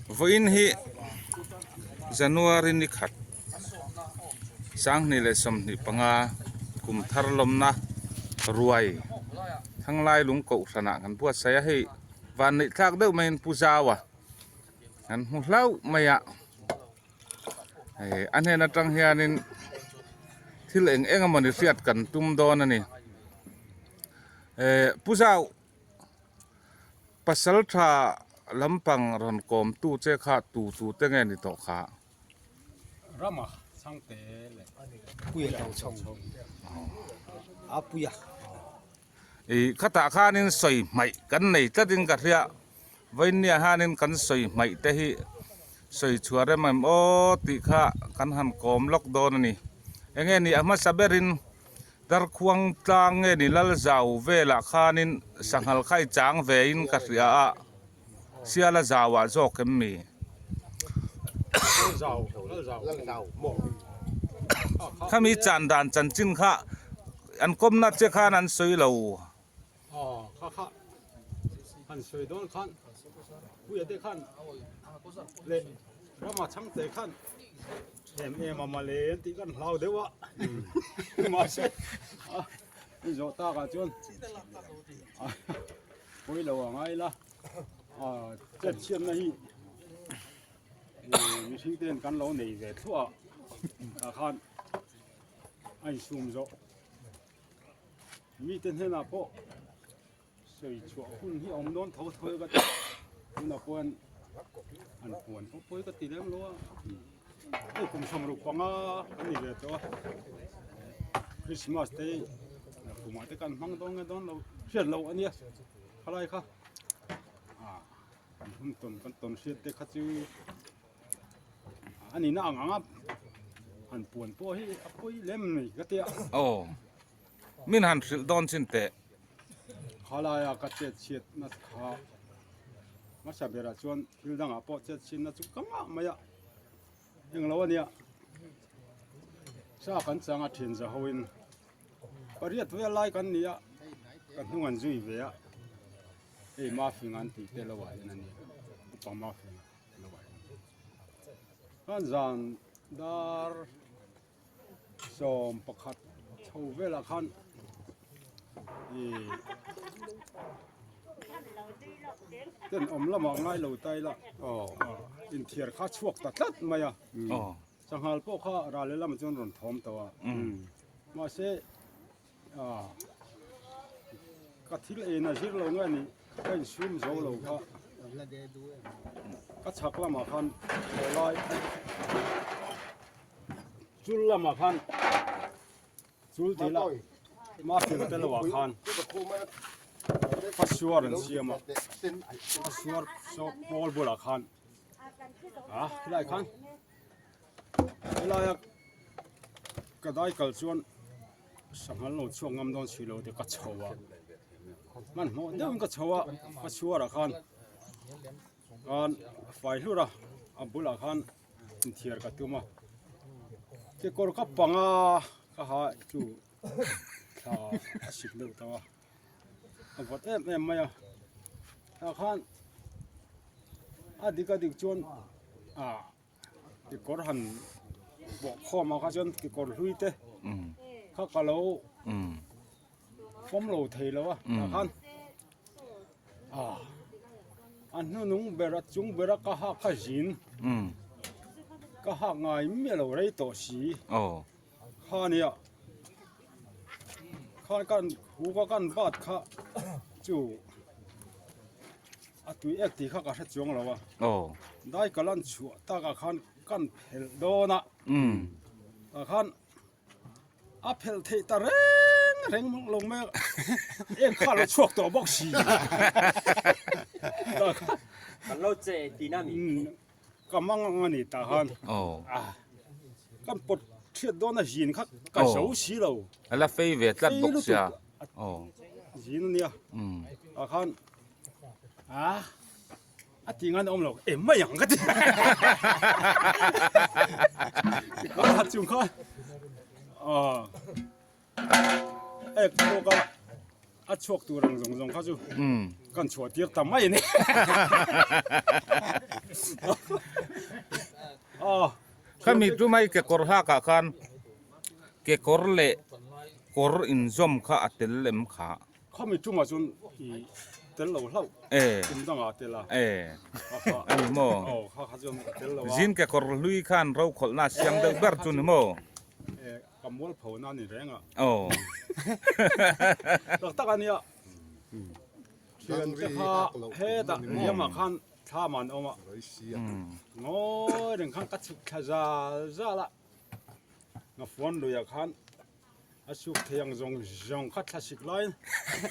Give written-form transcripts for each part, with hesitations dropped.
Voin hi January ni khat sang ni le som ni panga kum thar lom na ruai thang lai lung ko sana kan buat saya hi van ni thak deuh main pujawa kan hu hlau maya an he na tang hianin thil eng eng amani riat kan tum don ani pujau pasal tha lampang ron kom tu che kha tu te nge ni to kha Rama sang te le puya tau chong a puya khata khanin soi mai kan nei tadin ka ria vainia hanin kan soi mai te hi soi chuare mam o ti kha kan han kom lok don ani enge ni ama saberin dar khuang tlang nge ni lal zau vela khanin sanghal khai chang ve in ka ria a siala zawa zo kem mi zau mo khami chan dan chan chin kha an kom na che khan an soi lo kha han soi don khan puya de khan le Rama sang te khan em mà le ti kan hlau dewa ma se zo ta ka chon poi lo ngai la chết chiêm này mình sinh tiền cắn lỗ này về thua khan anh sum rõ mi tên thế nào po sợi chuột hun hi ông đón thấu thôi cái nó quan anh quan po poi cái tiền em lo ai cũng xong rồi quăng anh này về cho Christmas day cũng mà cái căn mang đón lâu chuyện lâu anh nhé khai lại kha kan ton siat te khachu ani na anga han puan po hi apoi lem nei katia min han sil don sin te khala ya ka chet siat na kha ma sabera chon hildang apo chet sin na chu kama maya eng lawania sa kan changa thin za hoin pariat we lai kan nia kan hungan zui ve a ma fingan ti te lawa nani pa ma fingan lawa kan zan dar som pakhat chho vela khan ten om lama ngai lo tai la in thiar kha chuak ta tat maya sanghal po kha ra le lam chon ron thom tawa ma se ka thil e na zir lo ngai ni cái zoom zo lo ka chak lama khan lai chul lama khan chul ti la ma phil te lo khan pasuar an siama pasuar so bol bola khan lai khan lai ka dai kal chuan sanghal lo chuang ngam don chilo te ka chowa man mo deum ka chowa ka chuara khan kan fai lura abula khan thiar ka tuma ke kor ka panga ka ha chu tha sik lo tawa avot em maya ta khan adika dik chon ke kor han bo khoma ka chon ke kor huite kha kalo phong lầu thầy lo khan anh nó nung berat chung berat ka ha ka jin ka ha ngai mi lo rei to si kha nia kha kan hu ka kan bat kha chu atui ek ti kha ka sa chung lo wa dai kalan chu ta ka khan kan phel do na khan a phel thei ta reng lông mẹ em khá là chuộc tổ bóc xì kan lo che ti na mi cầm mang ngon ni ta han cầm bột thiệt đó là gì khác cả xấu xí đâu ala fei ve tlat bok sia gì nữa khan tiếng anh ông lộc em mấy cái có hạt chung khan cô có chuộc tu rong rong rong khá chú, con chuột tiếc tầm mấy này, ข้ามีจุไม่เกะกอร์ฮากะคันเกะกอร์เละกอร์อินซอมข้าอัตเลมขา เขามีจุมาจนเตลเราเล่า เอ กินต้องเอาเตลละ เออันนี้โม โอ้เขาจนเตลเรา จินเกะกอร์ลุยคันเราขลน่าเสียงเดือดเบิร์จุนโม กำมวลเผานั่นนี่แรงอ่ะ โอ้ ตักอันนี้เขียนจะพาเฮ็ดเยี่ยมขันท่ามันเอามาโง่เรื่องขันกัดสุกขจาละงาฟอนดูอยากขันอาสุกเทียงจงคัดทัสิกไลน์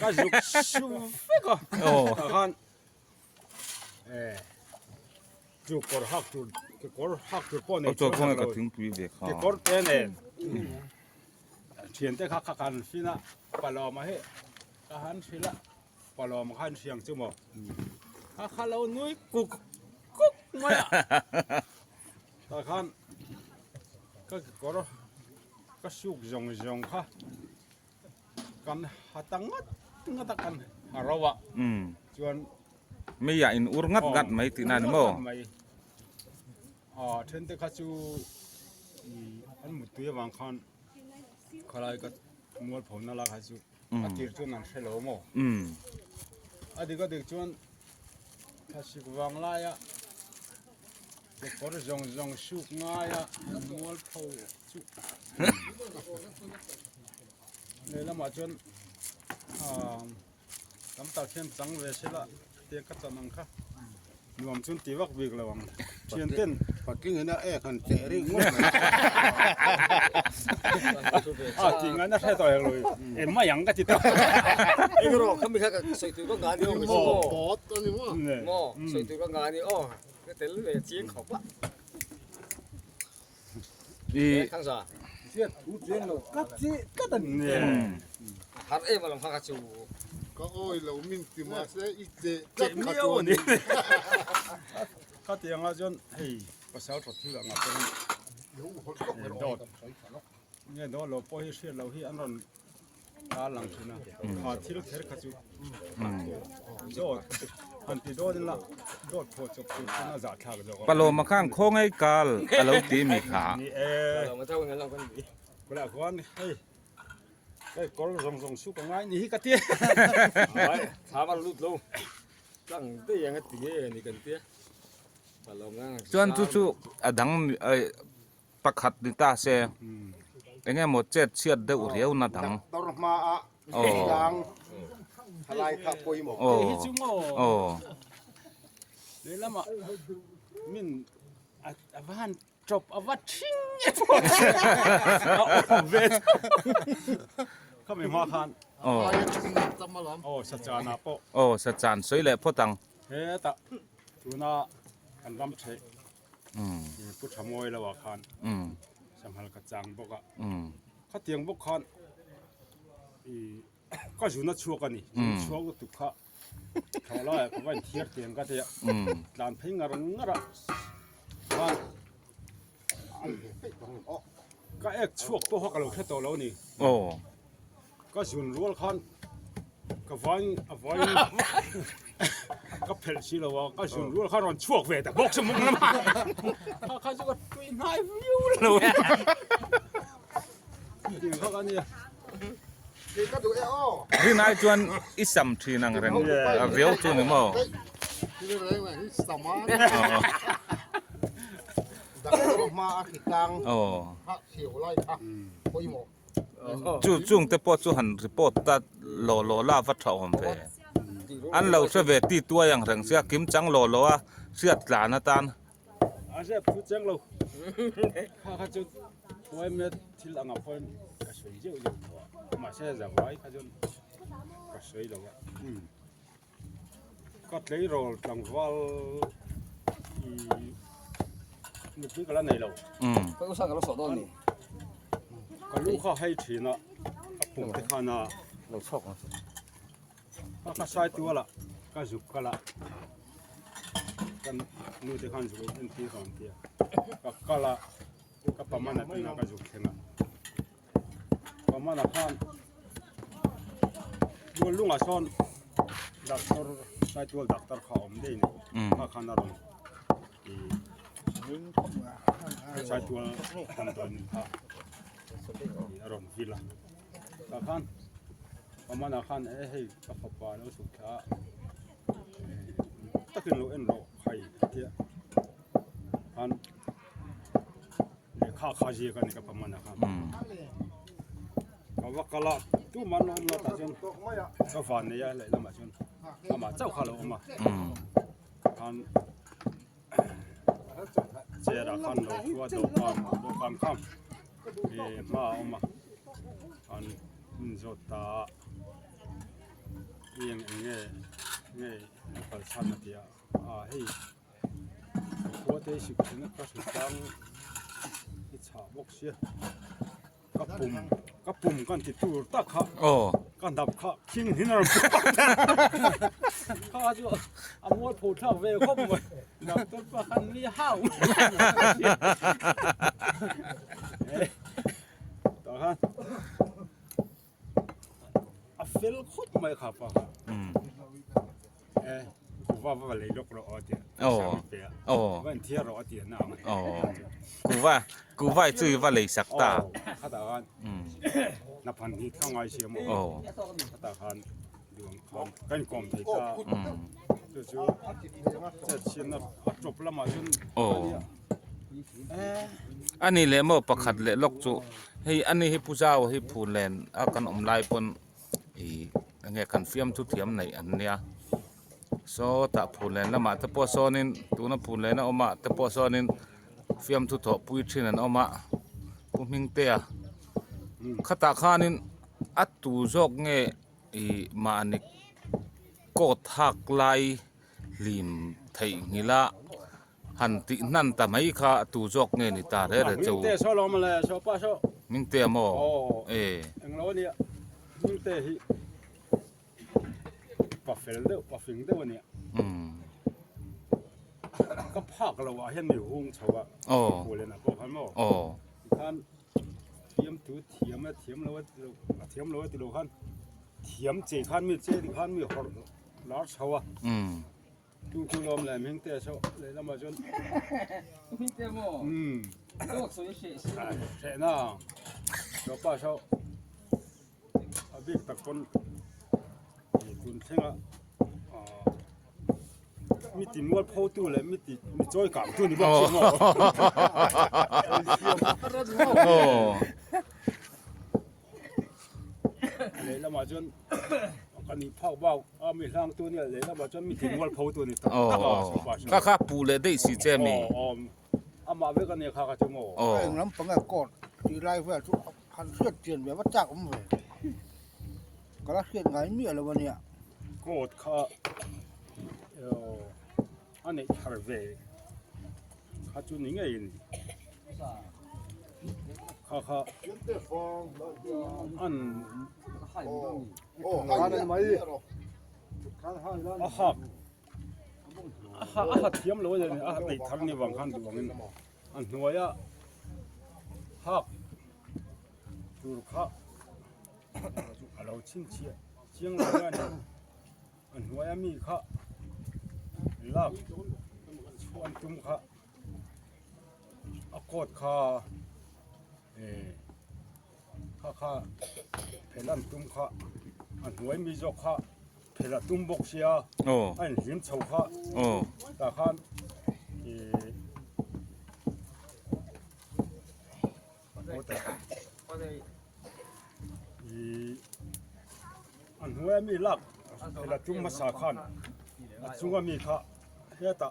ก็จุกชูฟิกอ่ะ โอ้ ขันจุกกอร์ฮักจุกกอร์ฮักจุกป้อน เอาตัวคงกระถึงปีเด็กเขา กอร์เป็นเทียนแต่ขักกันฟินะปลอมาให้อาหารฟิละปลอมาขันเสียงจุ่มข้าเราหนุ่ยกุกไม่อะตาขันก็กอร์ก็สุกจงค่ะกันหัตังงัดกันฮาราวะจวน ไม่อยากอินอุรงัดงัดไหมที่นั่นโม เทนเตข้าจูอันมุดตัวบางคันขลายก็มัวผมนั่นละข้าจูอาทิตย์จวนนั้นเชลโมอดีก็เด็กจวนข้าศึกวางลายอะเด็กคนจงสุกง่ายอะมัวผมจุเนี่ยแล้วมาจวนตั้งแต่เข้มจังเวชละเด็กก็จะนั่งค่ะรวมจนตีวักวิกระวังเชียนเต้น ปักกิ่งเห็นนะขันเจริญงด จริงงั้นน่าใช่ตัวเองเลยไม่ยังก็ติดต่อ 이거로 컴퓨터 소이투가 가니 오 ปอดตัวนี้ว่า เนี่ย 뭐 소이투가 가니 어 텔레 지엔 커봐 อี 강사 เชียทุเจนเราก็จีก็ตันเนี่ย 하루에 말로 하가지고 ก็โอ้ยเรามินติมาเสียอีเจ เจ็บไม่เอาเนี่ยก็เตียงเราจนเฮ้ยก็เช้าถอดที่หลังอ่ะเป็นโดดเนี่ยโดดเราปล่อยเชียเราที่อันนั้นตาหลังทีนะขาที่เราเทร์ขัดจุโดดอันที่โดดนี่ละโดดพอจบจุดน่าจะขาดแล้ว ปลาโลมาข้างโค้งไอ้กาลเราตีมีขา นี่뭐 타고 날라 건디 เวลาก่อนเฮ้ยไอ้กอล์ฟส่งสู้กันไงนี่ก็เตี้ย 사발 룻로 짱데 양아 띠에 니 건띠 발롱아 จวนจู่ๆอดังไอ้ประคัดนิตาเซไอ้เงี้ยหมดเจ็ดเชียดเดือดเรียวนะดัง ตรมาอะยางทลายข้าปุยหมก โอ้ เฮ้ยจุ๊งโอ้ โอ้ เลยละมามินอาบ้านจบอาวัดชิงไอ้พวกเวทเขาไม่มาคัน โอ้ ไปชิงตำมาล้อม โอ้สัจจานาโป โอ้สัจจานสวยเลยพ่อตัง เฮ้ตะทุนาอันรำเช พุทธมวยแล้วว่าคันสัมพันธ์กับจังบกอ่ะเขาเตียงบกคันก็อยู่นัดชัวกันนี่ชัวก็ตุกขะเขาไล่ก็ว่าเทียบเตียงก็เทียหลานพิงอะไรงั้นอ่ะว่าก็เอ็กชัวก็หักเราแค่ตัวเรานี่ โอ้ ก็สุนรัวคันก็วันก็เพลชีแล้วว่าก็สุนรัวคันรอนชัวเวแต่บอกสมุนละมาเขาจะก็ตุยนายวิวเลยจริงเขากันเนี่ย นี่ก็ดูเอ้อ ที่นายจวนอิสัมทีนังเรงเรียวจุนมั้ง ที่อะไรวะที่สมาดักตรมาอะขีดกลาง โอ้ พระเขียวไล่ค่ะปุยหมก จู่จุงแต่ปอจูหันรีพอร์ตตัดโลโลลาวัดเท่าหันไปอันเราเสวตีตัวอย่างเรงเสียกิมจังโลโลอ่ะเสียตลาดตัน อาเจ็บพูดจังเราข้าจะไว้เมื่อที่หลังอ่ะพอนกระสุนเยอะอยู่มาเสียจะไว้ข้าจะกระสุนแล้วก็เลยเราหลังว่านึกถึงกันไหนเรา 배우상 가로 서도니 ก็ลูกเขาให้ทีนะผมที่ข้านะ 너 척. ก็ใช้ตัวละก็จุกกันละกันนู่นที่ข้าจุกเป็นที่ของเดียก็ละก็ประมาณนั้นนะก็จุกแค่นั้นประมาณนั้นข้าดูลุงอาชอนดักตอร์ใช้ตัวดักตอร์เขาไม่ได้นี่ข้าขนาดนั้น ใช้ตัวทำตัวนี้ครับอารมณ์วิลาอาคารประมาณอาคารให้กับปลาแล้วสุขาถ้าขึ้นโลเอ็นโลใครเที่ยอันข้าเจียกันนี่ก็ประมาณนะครับก็ว่ากะละตู้มันนอนตาจนก็ฝันเนี่ยเลยแล้วมาจนมาเจ้าข้าเราออกมาอันเจราคันเราตัวดอกความข้ามมาออกมาอันจดตาเอียงเงี้ยประชันนาทีให้ตัวเตสิกนี่ก็สุดจังที่ฉาบกเสียกับปุ่มกันติดตัวตะขา โอ้ กันดับขาคิงหินอะไรข้าจะเอาหมดผูดเท่าเวลครบหมดดับต้นประคันนี่ห้าวต่อครับอาเฟลครบไหมครับป่ะกูว่าเลยลกรอเดีย โอ้โอ้ วันที่รอเดียน่ามัน โอ้กูว่าชื่อว่าเลยสักตา ข้าตากันนับพันที่ข้างไงเชียร์มั้ง โอ้ ข้าตากันดวงคำกันกลมที่ตาจู่ๆจะเชียร์นับจบละมาจน โอ้อันนี้แหละมั่วประคัดแหละลกจุให้อันนี้ให้ผู้เจ้าให้ผู้แลนอากันอมลายปนไงกันเฟียมทุเทียมในอันเนี้ยโซตะผู้แลนละมาตะปอโซนินตัวนั้นผู้แลนออกมาตะปอโซนินเฟียมทุถอปุยชินันออกมาผู้มิงเตียขตาขานินอัตตูจอกเงมาอันนี้กดหักลายลิมไทยงิละหันตินั่นแต่ไม่ค่ะตูจอกเงนี่ตาเร่เจ้า มิงเตะโซลมาเลยโซป้าโซ มิงเตียมอเอ อังเราเนี่ยมิงเตะฮิปะเฟลเดอร์ปะฟิงเดอร์เนี่ยก็ภาคเราเห็นมีหุ่งชาวโอ้โหเลยนะพวกเขาโม่ ท่านเทียมถือเทียมแล้วเทียมแล้วว่าเทียมแล้วว่าติโลขันเทียมเจขันมีเจดิขันมีหอร์ลาร์ชาวะดูลมแหลมเฮงเตะชาวเลยแล้วมาจนพี่เตโมลูกสวยเสียเสนาชาวป้าชาวอาบิกตะคนตุนเชงอ่ะมีติมวดโพตู้เลยมีจอยกางตู้นี่บอกเชียงอ๋อเลยแล้วมาจนกันนี่พ่อบ้ามีร่างตัวเนี่ยเลยแล้วมาจนมีติมวดโพตู้นี่ก็ข้าปูเลยได้สิเจมีมาเวกันเนี่ยข้าก็จะโม่น้ำปังกอดทีไรเพื่อพันเสื้อเจียนแบบว่าจักผมเลยก็รักเสียไงมีอะไรวะเนี่ยกอดข้าอันนี้ฮาร์เวย์ข้าจุนี่ไงข้าอันโอ้ข้าได้ไหมเทียมเลยเนี่ยติดทั้งนี่วางขันตัวนี้อันหัวยะฮักดูข้าเราชิงเชียเลยเนี่ยอันหัวยะมีข้าลากชวนตุ้มข้าอากอดข้าข้าเพลันตุ้มข้าอันหัวมีจอกข้าเพลันตุ้มบกเสียอันหิมเฉาข้าตาข้าอันหัวมีลักเพลันตุ้มมาสาขันจุงก็มีข้าเฮตา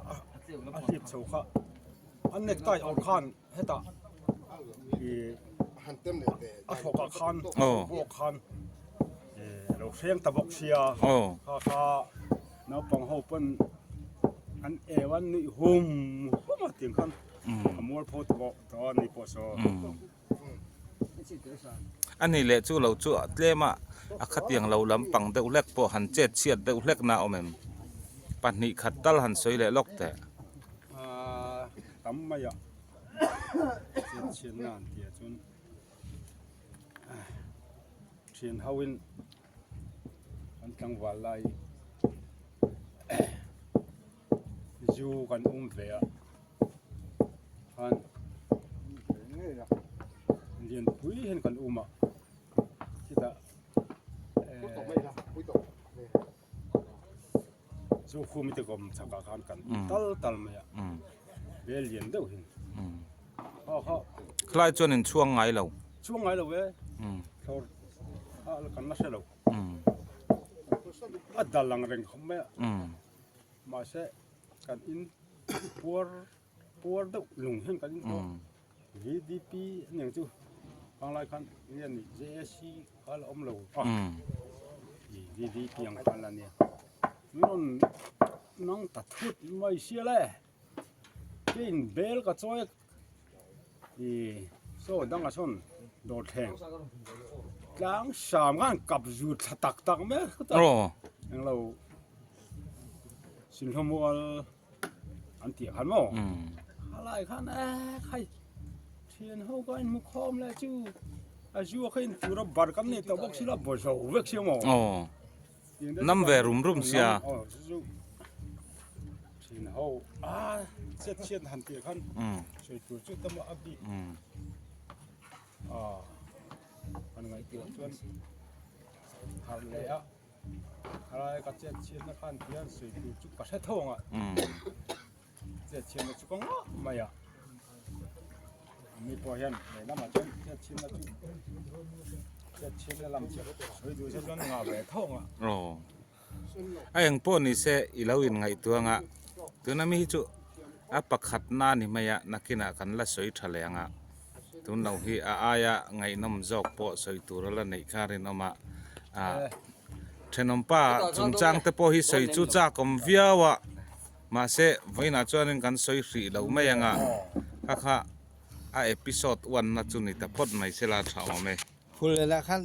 อาทิตย์เฉาข้าอันเน็กไตเอาขันเฮตาหันเต็มเลยอาถกขันพวกขันเราเชียงตะบกเชียข้าน้าปังหัวเป็นอันวันนี้หุ่มมาถึงขันมัวพูดบอกตอนนี้พอสออันนี้แหละจู่เราจู่เล่มาขัดยังเราลำปังเดาเล็กพอหันเจ็ดเชียดเดาเล็กน่าเอาแม่ปันนี้ขัดตัลหันสวยเลยล็อกแต่ตั้มไม่ยะเชียนนานเดียจนเชียนฮาวินอันตั้งวันไลอยู่กันเวีย เรียนปุ้ยเห็นกันอ่ะที่ตะสู้คู่มิตรกรมสังกัดกันตัลไม่อะเบลเลียนเดียวเห็นเขา คล้ายจนในช่วงไงเรา ช่วงไงเราเว้ยเขากันนักเสียเราดัลลังเร่งเขาไม่มาเสกันอินปัวดุลุงเห็นกันอินเขาVDP อย่างจู่บางรายการเรียน JSC เขาละเราVDP อย่างกันละเนี่ยน้องตัดทุดไม่เชื่อเลยกินเบลก็ช่วยโซ่ดังกระชนโดดแทงกลางสามงานกับจุดตักไหมอย่างเราสินค้ามัวอันเตียขันมั้งอะไรขันใครเทียนเขาก็อินมุขอมเลยจู่อาจู่เขาอินตัวบาร์กันนี่แต่บอกสิละบ่ชอบเวกเสียมั้งน้ำเวรุมเสียสินเขาเชียนหันเตียขันช่วยตัวจุดตั้มอับดีอันไงตัวชวนหันเลยอ่ะอะไรก็เชียนนักขันเตียนช่วยตัวจุดกระเซ็ทองอ่ะเชียนนักจุกงอ่ะไม่อ่ะมีพอเห็นในน้ำมันเชียนนักจุเชียนในลำเชียนช่วยตัวชวนงาเวทองอ่ะไอ้ยังพวกนี้เสียอีเหลาอินไงตัวงะตัวนั้นมีจุปักขัดนานี่ไม่อะนักกินกันละสวยทะเลงะตัวเราฮีอายะไงน้ำจอกปอสวยตัวละในคารินอมาเทนอมป้าจุงจังแต่พอฮีสวยจุจ้ากมวิาวะมาเสไว้น่าจวนกันสวยสีเราไม่ยังะค่ะเอพิโซดวันน่าจุนี่แต่พอดไม่เสลาชาวเมย์ พูดเลยละขั้น